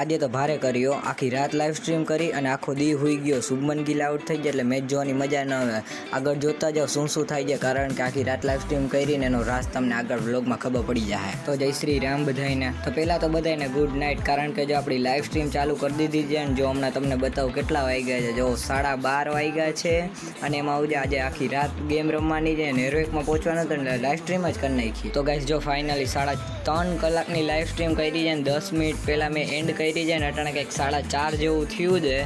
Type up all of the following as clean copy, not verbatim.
આજે તો ભારે કર્યો, આખી રાત લાઈવ સ્ટ્રીમ કરી અને આખો દી હુઈ ગયો. શુભમન ગિલ આઉટ થઈ ગયા એટલે મેચ જોવાની મજા ન આવે. આગળ જોતા જાઓ શું થાય છે, કારણ કે આખી રાત લાઈવ સ્ટ્રીમ કરીને એનો રાસ તમને આગળ વ્લોગમાં ખબર પડી જાય. તો જય શ્રી રામ બધાઈને. તો પહેલાં તો બધાને ગુડ નાઇટ, કારણ કે જો આપણી લાઈવ સ્ટ્રીમ ચાલુ કરી દીધી છે અને જો હમણાં તમને બતાવું કેટલા વાગ્યા છે. જો 12:30 વાગ્યા છે અને એમાં આજે આખી રાત ગેમ રમવાની છે. નેરોએકમાં પહોંચવાનું હતું એટલે લાઈવ સ્ટ્રીમ જ કરી નાખી. તો ગાઈસ જો ફાઇનલી 3.5 કલાકની લાઈવ સ્ટ્રીમ કરી છે અને 10 મિનિટ પહેલાં મેં એન્ડ કરી છે ને અટાણે કંઈક 4:30 જેવું થયું છે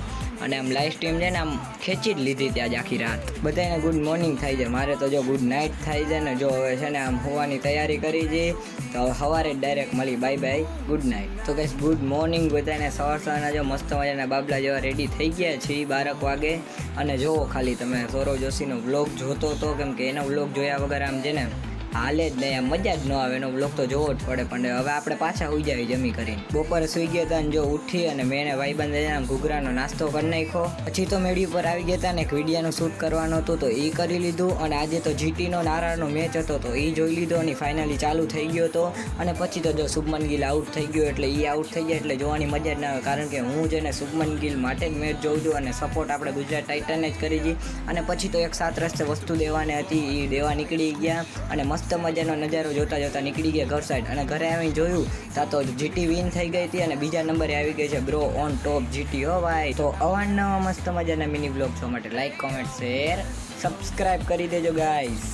અને આમ લાઈવ સ્ટ્રીમ છે ને આમ ખેંચી જ લીધી હતી આજે આખી રાત. બધાને ગુડ મોર્નિંગ થાય છે, મારે તો જો ગુડ નાઇટ થાય છે ને. જો હવે છે ને આમ હોવાની તૈયારી કરી છે, તો હવે સવારે જ ડાયરેક્ટ મળી. Bye bye, good night. તો કહીશ ગુડ મોર્નિંગ બધાને. સવારના જો મસ્ત મજાના બાબલા જેવા રેડી થઈ ગયા છે 12 વાગે. અને જોવો ખાલી તમે સૌરવ જોશીનો વ્લોગ જોતો હતો, કેમ કે એનો વ્લોગ જોયા વગર આમ છે ને હાલે જ નહીં, મજા જ ન આવે. એનો વ્લોગ તો જોવો જ પડે. પણ હવે આપણે પાછા સુઈ જાય જમી કરીને. બપોરે સુઈ ગયા હતા અને જો ઉઠી અને મેં ભાઈબંધ આમ ઘૂઘરાનો નાસ્તો કરી નાખ્યો. પછી તો મેડી ઉપર આવી ગયા હતા ને એક વિડીયોનું શૂટ કરવાનું હતું, તો એ કરી લીધું. અને આજે તો જીટીનો નારાનો મેચ હતો તો એ જોઈ લીધો અને ફાઇનલી ચાલુ થઈ ગયો હતો. અને પછી તો જો શુભમન ગિલ આઉટ થઈ ગયો એટલે એ આઉટ થઈ જાય એટલે જોવાની મજા જ ના આવે, કારણ કે હું છે ને શુભમન ગિલ માટે જ મેચ જોઉં છું અને સપોર્ટ આપણે ગુજરાત ટાઇટને જ કરી છે. અને પછી તો એક 7 રસ્તે વસ્તુ દેવાની હતી, એ દેવા નીકળી ગયા અને મસ્ત મજાનો નજારો જોતા નીકળી ગયા ઘર સાઈડ. અને ઘરે આવીને જોયું તો જીટી વિન થઈ ગઈ હતી અને બીજા નંબરે આવી ગઈ છે બ્રો ઓન ટોપ જીટી. હો ભાઈ, તો અવારનવાર મસ્ત મજાના મિની બ્લોગ જોવા માટે લાઈક, કોમેન્ટ, શેર, સબસ્ક્રાઇબ કરી દેજો ગાઈસ.